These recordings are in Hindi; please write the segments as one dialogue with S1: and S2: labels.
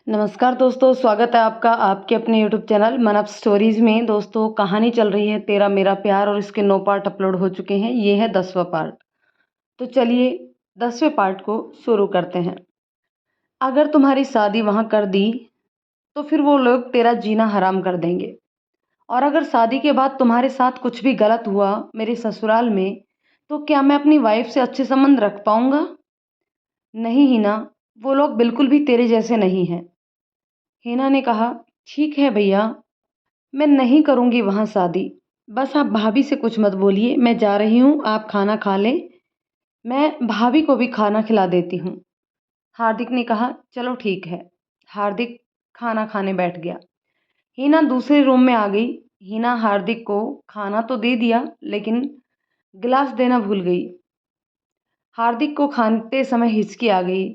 S1: नमस्कार दोस्तों, स्वागत है आपका आपके अपने यूट्यूब चैनल मन अप स्टोरीज़ में। दोस्तों, कहानी चल रही है तेरा मेरा प्यार और इसके 9 पार्ट अपलोड हो चुके हैं। ये है 10वां पार्ट। तो चलिए 10वें पार्ट को शुरू करते हैं। अगर तुम्हारी शादी वहाँ कर दी तो फिर वो लोग तेरा जीना हराम कर देंगे। और अगर शादी के बाद तुम्हारे साथ कुछ भी गलत हुआ मेरे ससुराल में, तो क्या मैं अपनी वाइफ से अच्छे संबंध रख पाऊंगा? नहीं हिना, वो लोग बिल्कुल भी तेरे जैसे नहीं हैं। हिना ने कहा, ठीक है भैया, मैं नहीं करूँगी वहाँ शादी। बस आप भाभी से कुछ मत बोलिए, मैं जा रही हूँ, आप खाना खा लें। मैं भाभी को भी खाना खिला देती हूँ। हार्दिक ने कहा, चलो ठीक है। हार्दिक खाना खाने बैठ गया। हिना दूसरे रूम में आ गई। हिना हार्दिक को खाना तो दे दिया, लेकिन गिलास देना भूल गई। हार्दिक को खाते समय हिचकी आ गई।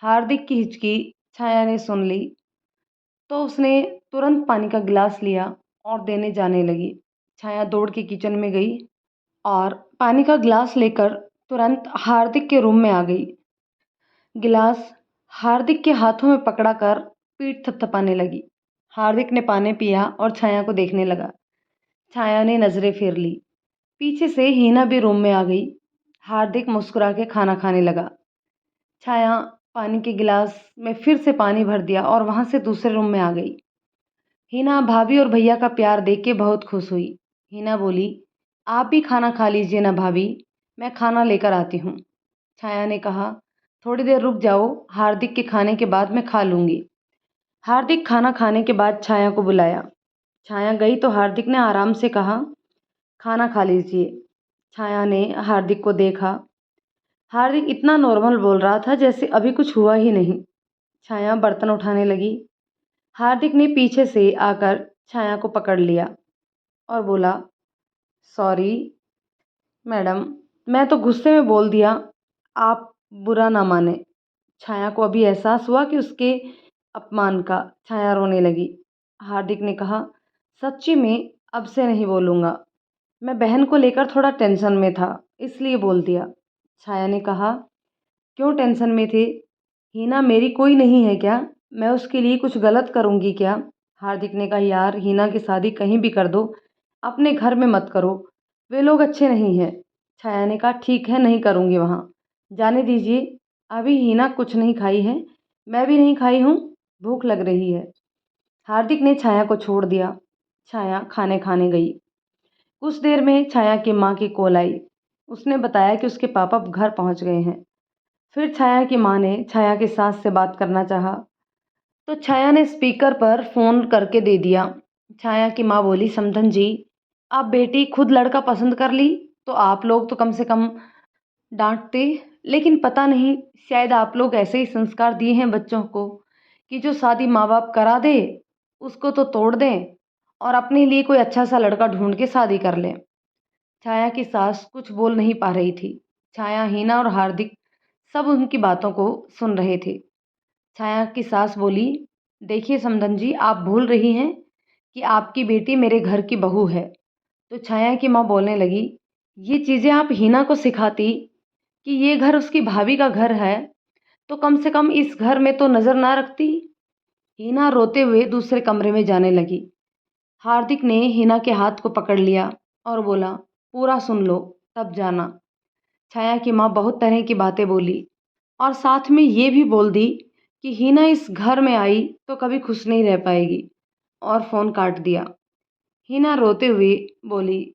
S1: हार्दिक की हिचकी छाया ने सुन ली, तो उसने तुरंत पानी का गिलास लिया और देने जाने लगी। छाया दौड़ के किचन में गई और पानी का गिलास लेकर तुरंत हार्दिक के रूम में आ गई। गिलास हार्दिक के हाथों में पकड़ाकर पीठ थपथपाने लगी। हार्दिक ने पानी पिया और छाया को देखने लगा। छाया ने नजरें फेर ली। पीछे से हीना भी रूम में आ गई। हार्दिक मुस्कुरा के खाना खाने लगा। छाया पानी के गिलास में फिर से पानी भर दिया और वहां से दूसरे रूम में आ गई। हिना भाभी और भैया का प्यार देख के बहुत खुश हुई। हिना बोली, आप भी खाना खा लीजिए ना भाभी, मैं खाना लेकर आती हूँ। छाया ने कहा, थोड़ी देर रुक जाओ, हार्दिक के खाने के बाद मैं खा लूँगी। हार्दिक खाना खाने के बाद छाया को बुलाया। छाया गई तो हार्दिक ने आराम से कहा, खाना खा लीजिए। छाया ने हार्दिक को देखा। हार्दिक इतना नॉर्मल बोल रहा था जैसे अभी कुछ हुआ ही नहीं। छाया बर्तन उठाने लगी। हार्दिक ने पीछे से आकर छाया को पकड़ लिया और बोला, सॉरी मैडम, मैं तो गुस्से में बोल दिया, आप बुरा ना माने। छाया को अभी एहसास हुआ कि उसके अपमान का। छाया रोने लगी। हार्दिक ने कहा, सच्ची में अब से नहीं बोलूँगा, मैं बहन को लेकर थोड़ा टेंशन में था इसलिए बोल दिया। छाया ने कहा, क्यों टेंशन में थे? हीना मेरी कोई नहीं है क्या? मैं उसके लिए कुछ गलत करूँगी क्या? हार्दिक ने कहा, यार हीना की शादी कहीं भी कर दो, अपने घर में मत करो, वे लोग अच्छे नहीं हैं। छाया ने कहा, ठीक है, नहीं करूँगी वहाँ, जाने दीजिए। अभी हीना कुछ नहीं खाई है, मैं भी नहीं खाई हूँ, भूख लग रही है। हार्दिक ने छाया को छोड़ दिया। छाया खाने खाने गई। कुछ देर में छाया की माँ की कॉल आई। उसने बताया कि उसके पापा घर पहुँच गए हैं। फिर छाया की माँ ने छाया के सास से बात करना चाहा, तो छाया ने स्पीकर पर फ़ोन करके दे दिया। छाया की माँ बोली, समधन जी, आप बेटी खुद लड़का पसंद कर ली तो आप लोग तो कम से कम डांटते, लेकिन पता नहीं, शायद आप लोग ऐसे ही संस्कार दिए हैं बच्चों को कि जो शादी माँ बाप करा दे उसको तो तोड़ दें और अपने लिए कोई अच्छा सा लड़का ढूंढ के शादी कर लें। छाया की सास कुछ बोल नहीं पा रही थी। छाया, हीना और हार्दिक सब उनकी बातों को सुन रहे थे। छाया की सास बोली, देखिए समधन जी, आप भूल रही हैं कि आपकी बेटी मेरे घर की बहू है। तो छाया की माँ बोलने लगी, ये चीज़ें आप हीना को सिखाती कि ये घर उसकी भाभी का घर है, तो कम से कम इस घर में तो नज़र ना रखती। हीना रोते हुए दूसरे कमरे में जाने लगी। हार्दिक ने हीना के हाथ को पकड़ लिया और बोला, पूरा सुन लो तब जाना। छाया की माँ बहुत तरह की बातें बोली और साथ में ये भी बोल दी कि हीना इस घर में आई तो कभी खुश नहीं रह पाएगी, और फ़ोन काट दिया। हीना रोते हुए बोली,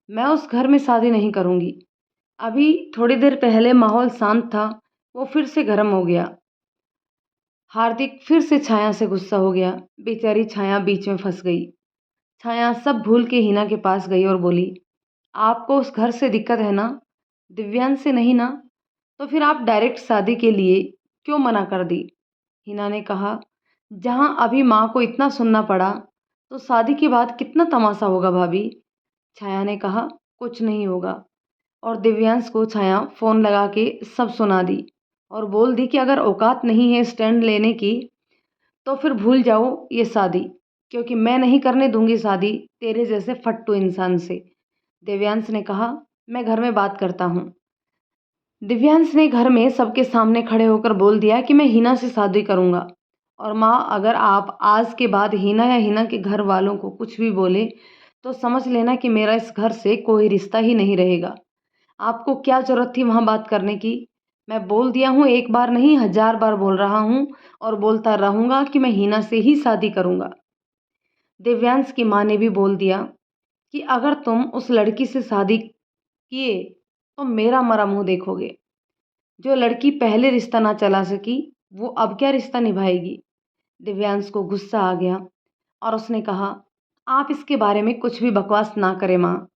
S1: मैं उस घर में शादी नहीं करूँगी। अभी थोड़ी देर पहले माहौल शांत था, वो फिर से गर्म हो गया। हार्दिक फिर से छाया से गुस्सा हो गया। बेचारी छाया बीच में फंस गई। छाया सब भूल के हीना के पास गई और बोली, आपको उस घर से दिक्कत है ना, दिव्यांश से नहीं ना? तो फिर आप डायरेक्ट शादी के लिए क्यों मना कर दी? हिना ने कहा, जहाँ अभी माँ को इतना सुनना पड़ा तो शादी के बाद कितना तमाशा होगा भाभी। छाया ने कहा, कुछ नहीं होगा। और दिव्यांश को छाया फ़ोन लगा के सब सुना दी और बोल दी कि अगर औकात नहीं है स्टैंड लेने की तो फिर भूल जाओ ये शादी, क्योंकि मैं नहीं करने दूंगी शादी तेरे जैसे फट्टू इंसान से। दिव्यांश ने कहा, मैं घर में बात करता हूँ। दिव्यांश ने घर में सबके सामने खड़े होकर बोल दिया कि मैं हिना से शादी करूंगा और माँ, अगर आप आज के बाद हिना या हिना के घर वालों को कुछ भी बोले तो समझ लेना कि मेरा इस घर से कोई रिश्ता ही नहीं रहेगा। आपको क्या ज़रूरत थी वहाँ बात करने की? मैं बोल दिया हूँ, एक बार नहीं 1000 बार बोल रहा हूँ और बोलता रहूँगा कि मैं हिना से ही शादी करूँगा। दिव्यांश की माँ ने भी बोल दिया कि अगर तुम उस लड़की से शादी किए तो मेरा मरा मुँह देखोगे। जो लड़की पहले रिश्ता ना चला सकी, वो अब क्या रिश्ता निभाएगी? दिव्यांश को गुस्सा आ गया और उसने कहा, आप इसके बारे में कुछ भी बकवास ना करें माँ।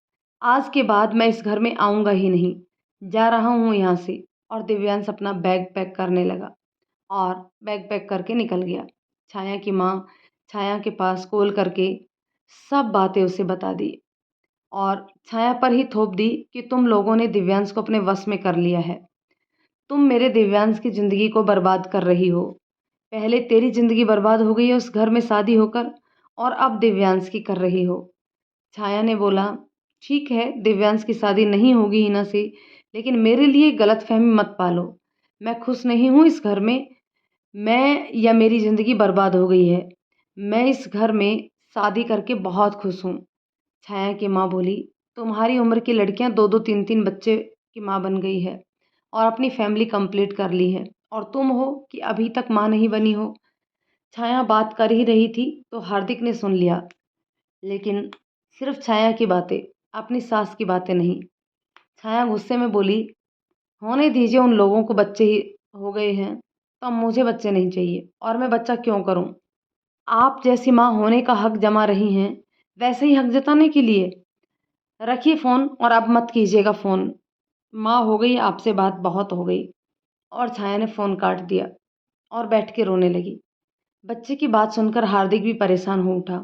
S1: आज के बाद मैं इस घर में आऊँगा ही नहीं। जा रहा हूँ यहाँ से। और दिव्यांश अपना बैग पैक करने लगा और बैग पैक करके निकल गया। छाया की माँ छाया के पास कॉल करके सब बातें उसे बता दी और छाया पर ही थोप दी कि तुम लोगों ने दिव्यांश को अपने वश में कर लिया है। तुम मेरे दिव्यांश की ज़िंदगी को बर्बाद कर रही हो। पहले तेरी ज़िंदगी बर्बाद हो गई है उस घर में शादी होकर, और अब दिव्यांश की कर रही हो। छाया ने बोला, ठीक है दिव्यांश की शादी नहीं होगी हिना से, लेकिन मेरे लिए गलतफहमी मत पालो। मैं खुश नहीं हूँ इस घर में। मैं या मेरी ज़िंदगी बर्बाद हो गई है। मैं इस घर में शादी करके बहुत खुश हूँ। छाया की माँ बोली, तुम्हारी उम्र की लड़कियां 2-2 3-3 बच्चे की माँ बन गई है और अपनी फैमिली कंप्लीट कर ली है, और तुम हो कि अभी तक माँ नहीं बनी हो। छाया बात कर ही रही थी तो हार्दिक ने सुन लिया, लेकिन सिर्फ छाया की बातें, अपनी सास की बातें नहीं। छाया गुस्से में बोली, होने दीजिए, उन लोगों को बच्चे ही हो गए हैं तो अब मुझे बच्चे नहीं चाहिए, और मैं बच्चा क्यों करूं? आप जैसी माँ होने का हक जमा रही हैं, वैसे ही हक जताने के लिए। रखिए फ़ोन और अब मत कीजिएगा फ़ोन। माँ, हो गई आपसे बात, बहुत हो गई। और छाया ने फ़ोन काट दिया और बैठ के रोने लगी। बच्चे की बात सुनकर हार्दिक भी परेशान हो उठा।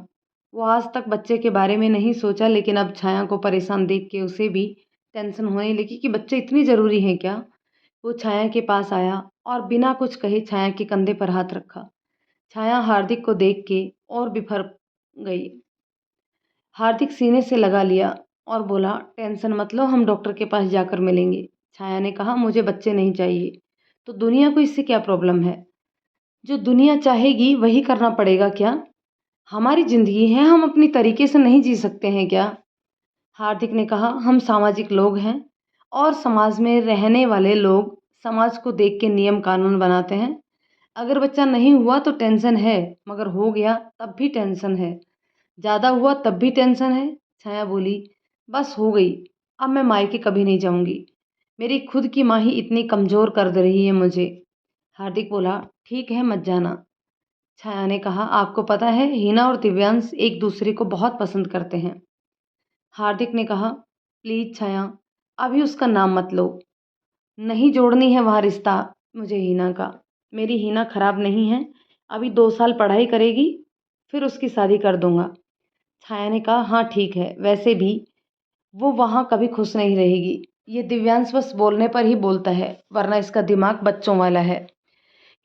S1: वो आज तक बच्चे के बारे में नहीं सोचा, लेकिन अब छाया को परेशान देख के उसे भी टेंशन होने लगी कि बच्चे इतनी ज़रूरी हैं क्या? वो छाया के पास आया और बिना कुछ कहे छाया के कंधे पर हाथ रखा। छाया हार्दिक को देख के और बिफर गई। हार्दिक सीने से लगा लिया और बोला, टेंशन मत लो, हम डॉक्टर के पास जाकर मिलेंगे। छाया ने कहा, मुझे बच्चे नहीं चाहिए। तो दुनिया को इससे क्या प्रॉब्लम है? जो दुनिया चाहेगी वही करना पड़ेगा क्या? हमारी ज़िंदगी है, हम अपनी तरीके से नहीं जी सकते हैं क्या? हार्दिक ने कहा, हम सामाजिक लोग हैं और समाज में रहने वाले लोग समाज को देख के नियम कानून बनाते हैं। अगर बच्चा नहीं हुआ तो टेंशन है, मगर हो गया तब भी टेंशन है। ज़्यादा हुआ तब भी टेंशन है। छाया बोली, बस हो गई, अब मैं मायके कभी नहीं जाऊंगी। मेरी खुद की माँ ही इतनी कमज़ोर कर दे रही है मुझे। हार्दिक बोला, ठीक है मत जाना। छाया ने कहा, आपको पता है हिना और दिव्यांश एक दूसरे को बहुत पसंद करते हैं। हार्दिक ने कहा, प्लीज़ छाया, अभी उसका नाम मत लो। नहीं जोड़नी है वहाँ रिश्ता मुझे हिना का। मेरी हिना खराब नहीं है। अभी 2 साल पढ़ाई करेगी, फिर उसकी शादी कर दूंगा। छाया ने कहा, हाँ ठीक है, वैसे भी वो वहाँ कभी खुश नहीं रहेगी। ये दिव्यांश बस बोलने पर ही बोलता है, वरना इसका दिमाग बच्चों वाला है।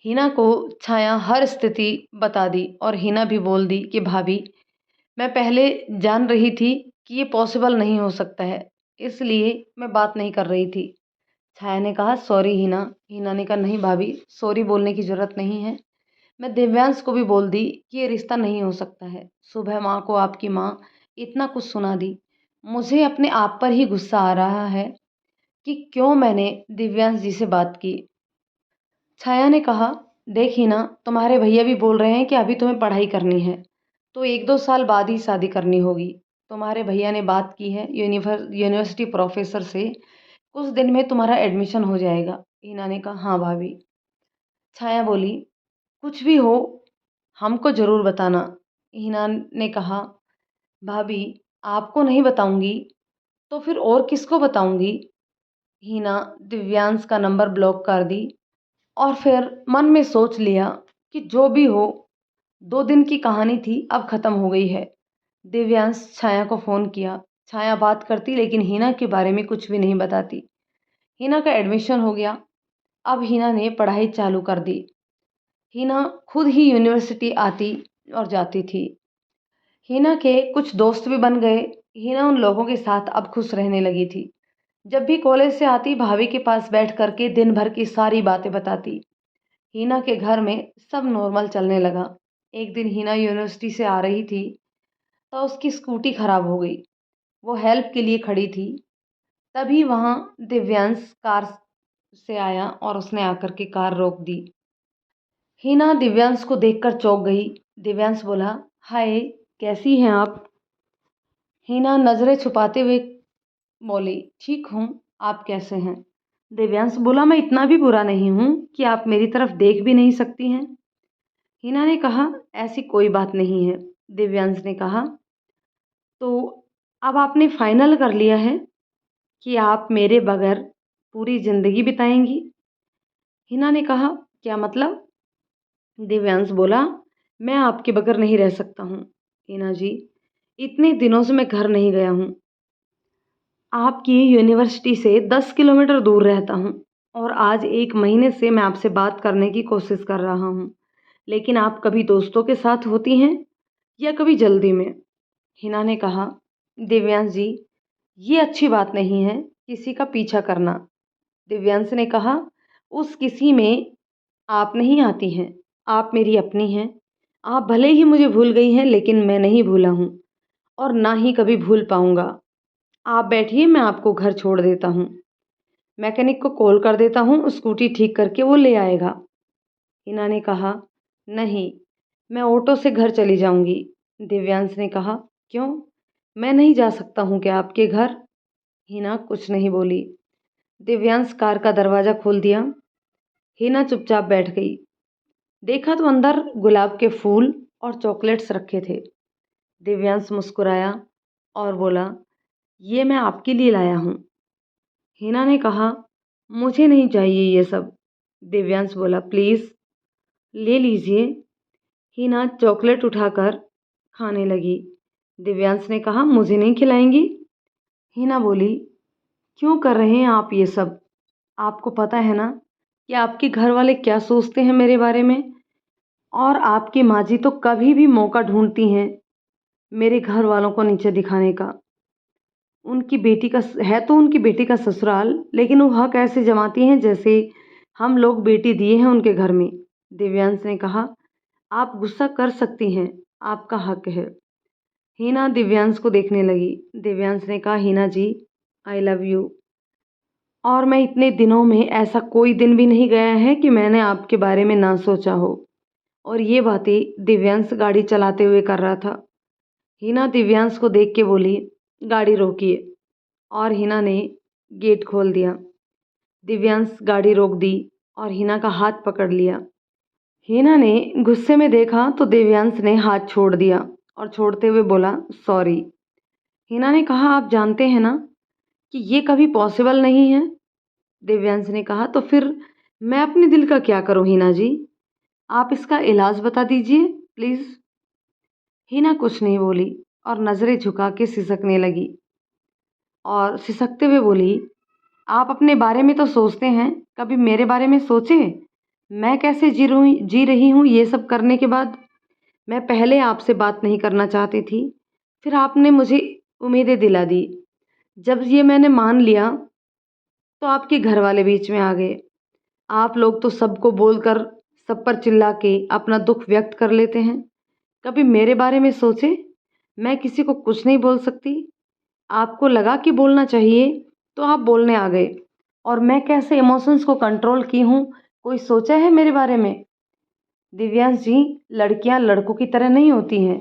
S1: हिना को छाया हर स्थिति बता दी और हिना भी बोल दी कि भाभी, मैं पहले जान रही थी कि ये पॉसिबल नहीं हो सकता है, इसलिए मैं बात नहीं कर रही थी। छाया ने कहा, सॉरी हिना। हिना ने कहा, नहीं भाभी, सॉरी बोलने की ज़रूरत नहीं है। मैं दिव्यांश को भी बोल दी कि ये रिश्ता नहीं हो सकता है। सुबह माँ को आपकी माँ इतना कुछ सुना दी। मुझे अपने आप पर ही गुस्सा आ रहा है कि क्यों मैंने दिव्यांश जी से बात की। छाया ने कहा, देख हिना, तुम्हारे भैया भी बोल रहे हैं कि अभी तुम्हें पढ़ाई करनी है तो 1-2 साल बाद ही शादी करनी होगी। तुम्हारे भैया ने बात की है यूनिवर्सिटी प्रोफेसर से, कुछ दिन में तुम्हारा एडमिशन हो जाएगा। हिना ने कहा, हाँ भाभी। छाया बोली, कुछ भी हो हमको ज़रूर बताना। हिना ने कहा, भाभी, आपको नहीं बताऊंगी तो फिर और किसको बताऊंगी? हिना दिव्यांश का नंबर ब्लॉक कर दी और फिर मन में सोच लिया कि जो भी हो, 2 दिन की कहानी थी, अब ख़त्म हो गई है। दिव्यांश छाया को फ़ोन किया। छाया बात करती लेकिन हिना के बारे में कुछ भी नहीं बताती। हिना का एडमिशन हो गया। अब हिना ने पढ़ाई चालू कर दी। हिना खुद ही यूनिवर्सिटी आती और जाती थी। हिना के कुछ दोस्त भी बन गए। हिना उन लोगों के साथ अब खुश रहने लगी थी। जब भी कॉलेज से आती भाभी के पास बैठ करके दिन भर की सारी बातें बताती। हिना के घर में सब नॉर्मल चलने लगा। एक दिन हिना यूनिवर्सिटी से आ रही थी तो उसकी स्कूटी खराब हो गई। वो हेल्प के लिए खड़ी थी। तभी वहाँ दिव्यांश कार से आया और उसने आकर के कार रोक दी। हिना दिव्यांश को देखकर चौंक गई। दिव्यांश बोला, हाय, कैसी हैं आप? हिना नज़रें छुपाते हुए बोली, ठीक हूँ, आप कैसे हैं? दिव्यांश बोला, मैं इतना भी बुरा नहीं हूँ कि आप मेरी तरफ देख भी नहीं सकती हैं। हिना ने कहा, ऐसी कोई बात नहीं है। दिव्यांश ने कहा, तो अब आपने फाइनल कर लिया है कि आप मेरे बगैर पूरी ज़िंदगी बिताएंगी? हिना ने कहा, क्या मतलब? दिव्यांश बोला, मैं आपके बगैर नहीं रह सकता हूँ। हिना जी, इतने दिनों से मैं घर नहीं गया हूँ। आपकी यूनिवर्सिटी से 10 किलोमीटर दूर रहता हूँ और आज 1 महीने से मैं आपसे बात करने की कोशिश कर रहा हूँ, लेकिन आप कभी दोस्तों के साथ होती हैं या कभी जल्दी में? हिना ने कहा, दिव्यांश जी, ये अच्छी बात नहीं है किसी का पीछा करना। दिव्यांश ने कहा, उस किसी में आप नहीं आती हैं। आप मेरी अपनी हैं। आप भले ही मुझे भूल गई हैं, लेकिन मैं नहीं भूला हूँ और ना ही कभी भूल पाऊँगा। आप बैठिए, मैं आपको घर छोड़ देता हूँ। मैकेनिक को कॉल कर देता हूँ, स्कूटी ठीक करके वो ले आएगा। हिना ने कहा, नहीं, मैं ऑटो से घर चली जाऊँगी। दिव्यांश ने कहा, क्यों? मैं नहीं जा सकता हूँ क्या आपके घर? हिना कुछ नहीं बोली। दिव्यांश कार का दरवाज़ा खोल दिया। हिना चुपचाप बैठ गई। देखा तो अंदर गुलाब के फूल और चॉकलेट्स रखे थे। दिव्यांश मुस्कुराया और बोला, ये मैं आपके लिए लाया हूँ। हिना ने कहा, मुझे नहीं चाहिए ये सब। दिव्यांश बोला, प्लीज़ ले लीजिए। हिना चॉकलेट उठाकर खाने लगी। दिव्यांश ने कहा, मुझे नहीं खिलाएंगी? हिना बोली, क्यों कर रहे हैं आप ये सब? आपको पता है ना कि आपके घर वाले क्या सोचते हैं मेरे बारे में? और आपकी माँ जी तो कभी भी मौका ढूंढती हैं मेरे घर वालों को नीचे दिखाने का। उनकी बेटी का है तो उनकी बेटी का ससुराल, लेकिन वो हक ऐसे जमाती हैं जैसे हम लोग बेटी दिए हैं उनके घर में। दिव्यांश ने कहा, आप गुस्सा कर सकती हैं, आपका हक है। हिना दिव्यांश को देखने लगी। दिव्यांश ने कहा, हिना जी, आई लव यू। और मैं इतने दिनों में ऐसा कोई दिन भी नहीं गया है कि मैंने आपके बारे में ना सोचा हो। और ये बातें दिव्यांश गाड़ी चलाते हुए कर रहा था। हिना दिव्यांश को देख के बोली, गाड़ी रोकिए। और हिना ने गेट खोल दिया। दिव्यांश गाड़ी रोक दी और हिना का हाथ पकड़ लिया। हिना ने गुस्से में देखा तो दिव्यांश ने हाथ छोड़ दिया और छोड़ते हुए बोला, सॉरी। हिना ने कहा, आप जानते हैं ना कि ये कभी पॉसिबल नहीं है? दिव्यांश ने कहा, तो फिर मैं अपने दिल का क्या करूं हिना जी? आप इसका इलाज बता दीजिए प्लीज़। हिना कुछ नहीं बोली और नज़रें झुका के सिसकने लगी और सिसकते हुए बोली, आप अपने बारे में तो सोचते हैं, कभी मेरे बारे में सोचे? मैं कैसे जी रही हूँ ये सब करने के बाद? मैं पहले आपसे बात नहीं करना चाहती थी, फिर आपने मुझे उम्मीदें दिला दी। जब ये मैंने मान लिया तो आपके घर वाले बीच में आ गए। आप लोग तो सबको बोलकर, सब पर चिल्ला के अपना दुख व्यक्त कर लेते हैं। कभी मेरे बारे में सोचे? मैं किसी को कुछ नहीं बोल सकती। आपको लगा कि बोलना चाहिए तो आप बोलने आ गए। और मैं कैसे इमोशंस को कंट्रोल की हूँ, कोई सोचा है मेरे बारे में? दिव्यांश जी, लड़कियां लड़कों की तरह नहीं होती हैं।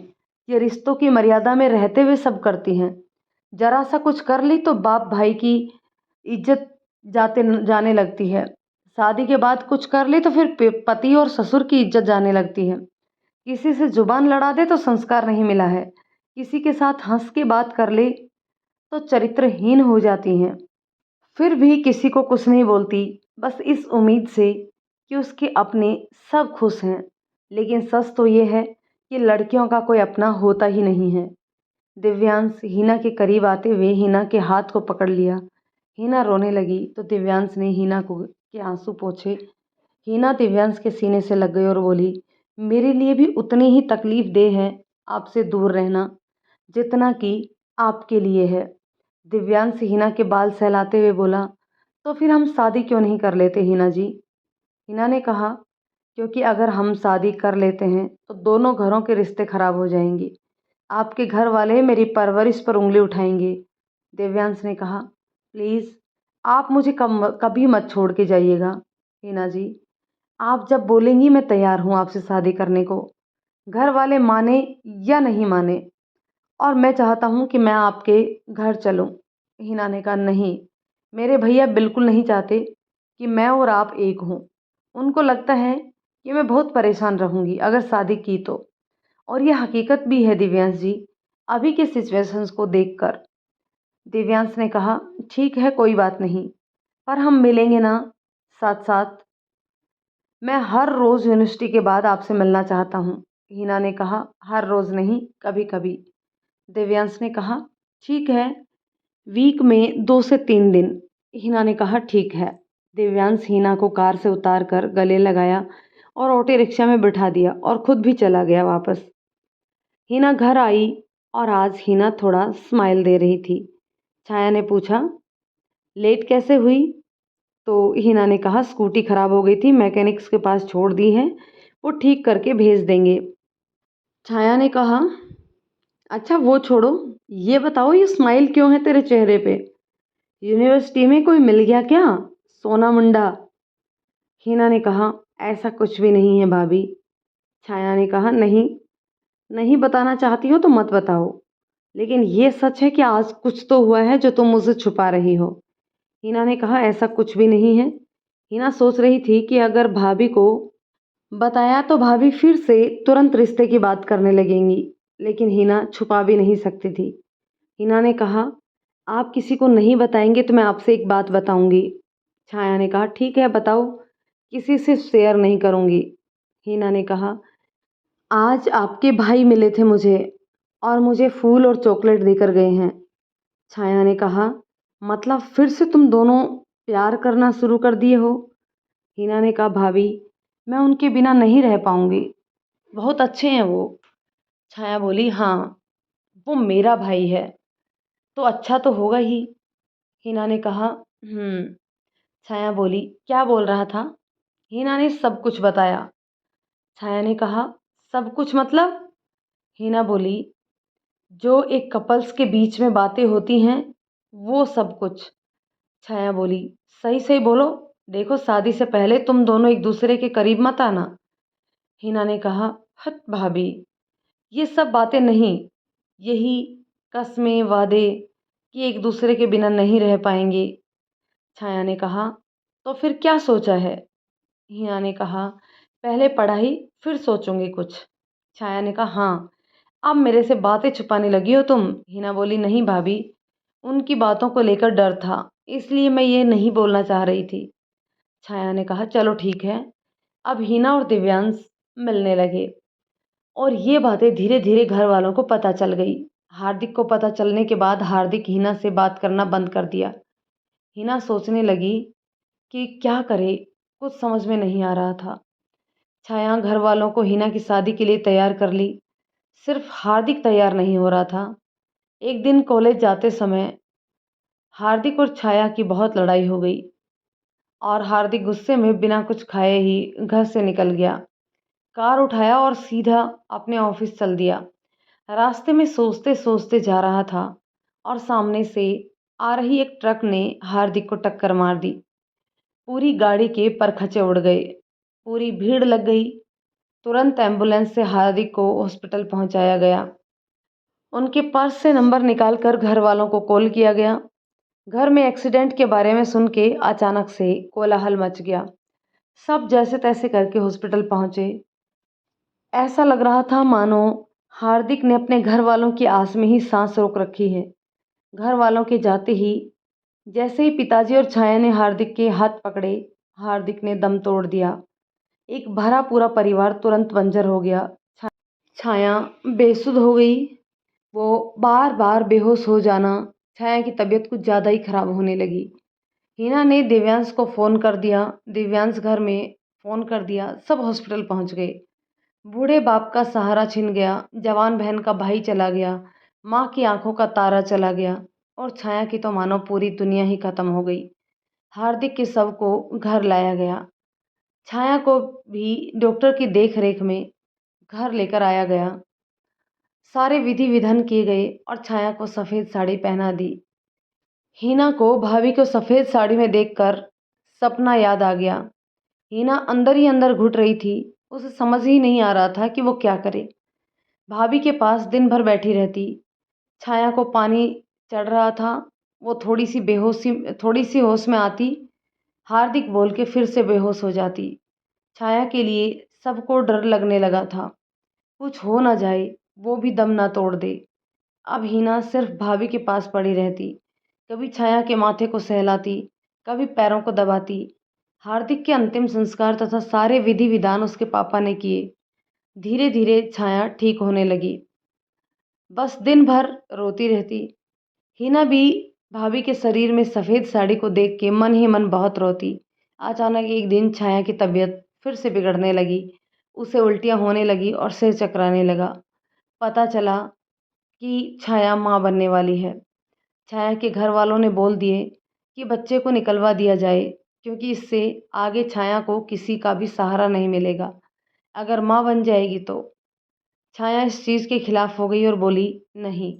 S1: ये रिश्तों की मर्यादा में रहते हुए सब करती हैं। जरा सा कुछ कर ली तो बाप भाई की इज्जत जाने लगती है। शादी के बाद कुछ कर ली तो फिर पति और ससुर की इज्जत जाने लगती है। किसी से जुबान लड़ा दे तो संस्कार नहीं मिला है। किसी के साथ हंस के बात कर ले तो चरित्रहीन हो जाती हैं। फिर भी किसी को कुछ नहीं बोलती, बस इस उम्मीद से कि उसके अपने सब खुश हैं। लेकिन सच तो ये है कि लड़कियों का कोई अपना होता ही नहीं है। दिव्यांश हिना के करीब आते हुए हिना के हाथ को पकड़ लिया। हिना रोने लगी तो दिव्यांश ने हिना को के आंसू पोंछे। हिना दिव्यांश के सीने से लग गई और बोली, मेरे लिए भी उतनी ही तकलीफ देह है आपसे दूर रहना जितना कि आपके लिए है। दिव्यांश हिना के बाल सहलाते हुए बोला, तो फिर हम शादी क्यों नहीं कर लेते हिना जी? हिना ने कहा, क्योंकि अगर हम शादी कर लेते हैं तो दोनों घरों के रिश्ते खराब हो जाएंगे। आपके घर वाले मेरी परवरिश पर उंगली उठाएंगे। दिव्यांश ने कहा, प्लीज़ आप मुझे कभी मत छोड़ के जाइएगा। हिना जी, आप जब बोलेंगी मैं तैयार हूँ आपसे शादी करने को। घर वाले माने या नहीं माने, और मैं चाहता हूँ कि मैं आपके घर चलूँ। हिना ने कहा, नहीं, मेरे भैया बिल्कुल नहीं चाहते कि मैं और आप एक हों। उनको लगता है कि मैं बहुत परेशान रहूँगी अगर शादी की तो। और यह हकीकत भी है दिव्यांश जी, अभी के सिचुएशंस को देखकर। दिव्यांश ने कहा, ठीक है कोई बात नहीं, पर हम मिलेंगे ना साथ साथ? मैं हर रोज़ यूनिवर्सिटी के बाद आपसे मिलना चाहता हूँ। हिना ने कहा, हर रोज़ नहीं, कभी कभी। दिव्यांश ने कहा, ठीक है, वीक में 2 से 3 दिन। हिना ने कहा, ठीक है। दिव्यांश हिना को कार से उतार कर गले लगाया और ऑटो रिक्शा में बिठा दिया और खुद भी चला गया वापस। हिना घर आई और आज हिना थोड़ा स्माइल दे रही थी। छाया ने पूछा, लेट कैसे हुई? तो हिना ने कहा, स्कूटी खराब हो गई थी, मैकेनिक्स के पास छोड़ दी है, वो ठीक करके भेज देंगे। छाया ने कहा, अच्छा वो छोड़ो, ये बताओ ये स्माइल क्यों है तेरे चेहरे पे? यूनिवर्सिटी में कोई मिल गया क्या, सोना मुंडा? हिना ने कहा, ऐसा कुछ भी नहीं है भाभी। छाया ने कहा, नहीं, नहीं बताना चाहती हो तो मत बताओ, लेकिन ये सच है कि आज कुछ तो हुआ है जो तुम मुझसे छुपा रही हो। हिना ने कहा, ऐसा कुछ भी नहीं है। हिना सोच रही थी कि अगर भाभी को बताया तो भाभी फिर से तुरंत रिश्ते की बात करने लगेंगी, लेकिन हिना छुपा भी नहीं सकती थी। हिना ने कहा, आप किसी को नहीं बताएंगे तो मैं आपसे एक बात बताऊंगी। छाया ने कहा, ठीक है बताओ, किसी से शेयर नहीं करूंगी। हिना ने कहा, आज आपके भाई मिले थे मुझे और मुझे फूल और चॉकलेट देकर गए हैं। छाया ने कहा, मतलब फिर से तुम दोनों प्यार करना शुरू कर दिए हो? हिना ने कहा, भाभी मैं उनके बिना नहीं रह पाऊंगी, बहुत अच्छे हैं वो। छाया बोली, हाँ, वो मेरा भाई है तो अच्छा तो होगा ही। हिना ने कहा, छाया बोली, क्या बोल रहा था? हिना ने सब कुछ बताया। छाया ने कहा, सब कुछ मतलब? हिना बोली, जो एक कपल्स के बीच में बातें होती हैं वो सब कुछ। छाया बोली, सही सही बोलो, देखो शादी से पहले तुम दोनों एक दूसरे के करीब मत आना। हिना ने कहा, हट भाभी, ये सब बातें नहीं, यही कस्में वादे कि एक दूसरे के बिना नहीं रह पाएंगे। छाया ने कहा, तो फिर क्या सोचा है? हिना ने कहा, पहले पढ़ाई फिर सोचूंगी कुछ। छाया ने कहा, हाँ, अब मेरे से बातें छुपाने लगी हो तुम। हिना बोली, नहीं भाभी, उनकी बातों को लेकर डर था, इसलिए मैं ये नहीं बोलना चाह रही थी। छाया ने कहा, चलो ठीक है। अब हिना और दिव्यांश मिलने लगे और ये बातें धीरे धीरे घर वालों को पता चल गई। हार्दिक को पता चलने के बाद हार्दिक हिना से बात करना बंद कर दिया। हिना सोचने लगी कि क्या करे, कुछ समझ में नहीं आ रहा था। छाया घर वालों को हिना की शादी के लिए तैयार कर ली, सिर्फ हार्दिक तैयार नहीं हो रहा था। एक दिन कॉलेज जाते समय हार्दिक और छाया की बहुत लड़ाई हो गई और हार्दिक गुस्से में बिना कुछ खाए ही घर से निकल गया। कार उठाया और सीधा अपने ऑफिस चल दिया। रास्ते में सोचते सोचते जा रहा था और सामने से आ रही एक ट्रक ने हार्दिक को टक्कर मार दी। पूरी गाड़ी के परखचे उड़ गए, पूरी भीड़ लग गई। तुरंत एम्बुलेंस से हार्दिक को हॉस्पिटल पहुंचाया गया। उनके पर्स से नंबर निकालकर घर वालों को कॉल किया गया। घर में एक्सीडेंट के बारे में सुन के अचानक से कोलाहल मच गया। सब जैसे तैसे करके हॉस्पिटल पहुंचे। ऐसा लग रहा था मानो हार्दिक ने अपने घर वालों की आस में ही सांस रोक रखी है। घर वालों के जाते ही जैसे ही पिताजी और छाया ने हार्दिक के हाथ पकड़े, हार्दिक ने दम तोड़ दिया। एक भरा पूरा परिवार तुरंत बंजर हो गया। छाया बेसुध हो गई, वो बार बार बेहोश हो जाना। छाया की तबीयत कुछ ज़्यादा ही खराब होने लगी। हिना ने दिव्यांश को फ़ोन कर दिया, दिव्यांश घर में फ़ोन कर दिया, सब हॉस्पिटल पहुंच गए। बूढ़े बाप का सहारा छिन गया, जवान बहन का भाई चला गया, माँ की आंखों का तारा चला गया और छाया की तो मानो पूरी दुनिया ही खत्म हो गई। हार्दिक के शव को घर लाया गया। छाया को भी डॉक्टर की देख-रेख में घर लेकर आया गया। सारे विधि-विधान किए गए और छाया को सफ़ेद साड़ी पहना दी। हिना को भाभी को सफ़ेद साड़ी में देखकर सपना याद आ गया। हिना अंदर ही अंदर घुट रही थी। उसे समझ ही नहीं आ रहा था कि वो क्या करे। भाभी के पास दिन भर बैठी रहती। छाया को पानी चढ़ रहा था। वो थोड़ी सी होश में आती, हार्दिक बोल के फिर से बेहोश हो जाती। छाया के लिए सबको डर लगने लगा था। कुछ हो ना जाए, वो भी दम ना तोड़ दे। अब हिना सिर्फ भाभी के पास पड़ी रहती। कभी छाया के माथे को सहलाती, कभी पैरों को दबाती। हार्दिक के अंतिम संस्कार तथा सारे विधि विधान उसके पापा ने किए। धीरे धीरे छाया ठीक होने लगी। बस दिन भर रोती रहती। हिना भी भाभी के शरीर में सफ़ेद साड़ी को देख के मन ही मन बहुत रोती। अचानक एक दिन छाया की तबीयत फिर से बिगड़ने लगी। उसे उल्टियाँ होने लगी और सिर चकराने लगा। पता चला कि छाया माँ बनने वाली है। छाया के घर वालों ने बोल दिए कि बच्चे को निकलवा दिया जाए, क्योंकि इससे आगे छाया को किसी का भी सहारा नहीं मिलेगा। अगर माँ बन जाएगी तो। छाया इस चीज़ के खिलाफ हो गई और बोली, नहीं,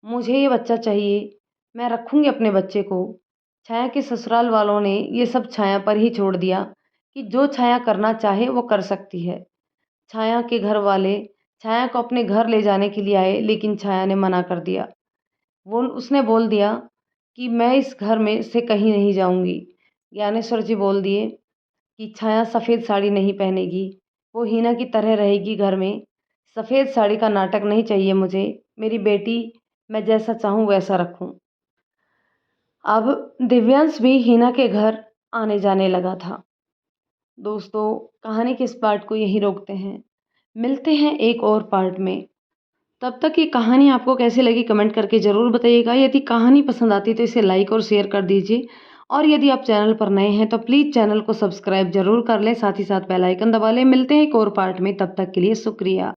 S1: मुझे ये बच्चा चाहिए, मैं रखूँगी अपने बच्चे को। छाया के ससुराल वालों ने ये सब छाया पर ही छोड़ दिया कि जो छाया करना चाहे वो कर सकती है। छाया के घर वाले छाया को अपने घर ले जाने के लिए आए, लेकिन छाया ने मना कर दिया। वो उसने बोल दिया कि मैं इस घर में से कहीं नहीं जाऊँगी। ज्ञानेश्वर जी बोल दिए कि छाया सफ़ेद साड़ी नहीं पहनेगी, वो हिना की तरह रहेगी घर में। सफ़ेद साड़ी का नाटक नहीं चाहिए मुझे, मेरी बेटी मैं जैसा चाहूँ वैसा रखूँ। अब दिव्यांश भी हिना के घर आने जाने लगा था। दोस्तों, कहानी के इस पार्ट को यहीं रोकते हैं। मिलते हैं एक और पार्ट में। तब तक ये कहानी आपको कैसी लगी कमेंट करके ज़रूर बताइएगा। यदि कहानी पसंद आती है तो इसे लाइक और शेयर कर दीजिए। और यदि आप चैनल पर नए हैं तो प्लीज़ चैनल को सब्सक्राइब ज़रूर कर लें, साथ ही साथ बेल आइकन दबा लें। मिलते हैं एक और पार्ट में, तब तक के लिए शुक्रिया।